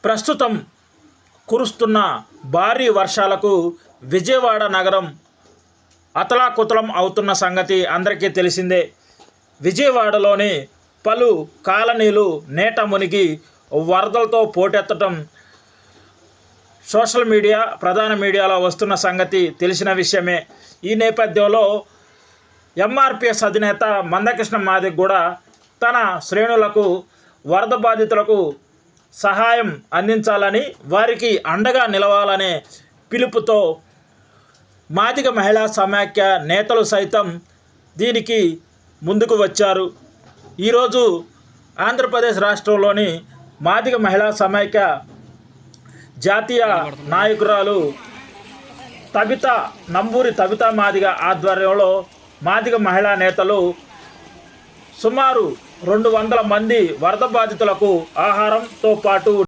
ప్రస్తుతం కురుస్తున్న భారీ వర్షాలకు విజయవాడ నగరం అతలాకుతలం అవుతున్న సంగతి అందరికీ తెలిసిందే. విజయవాడలోని పలు కాలనీలు నీట మునిగి వరదలతో పోటెత్తడం సోషల్ మీడియా, ప్రధాన మీడియాలో వస్తున్న సంగతి తెలిసిన విషయమే. ఈ నేపథ్యంలో ఎంఆర్పిఎస్ అధినేత మందకృష్ణ మాదిగ కూడా తన శ్రేణులకు వరద బాధితులకు సహాయం అందించాలని, వారికి అండగా నిలవాలనే పిలుపుతో మాదిగ మహిళా సమాఖ్య నేతలు సైతం దీనికి ముందుకు వచ్చారు. ఈరోజు ఆంధ్రప్రదేశ్ రాష్ట్రంలోని మాదిగ మహిళా సమాఖ్య జాతీయ నాయకురాలు నంబూరి తబితా మాదిగ ఆధ్వర్యంలో మాదిగ మహిళా నేతలు సుమారు 200 మంది వరద బాధితులకు ఆహారంతో పాటు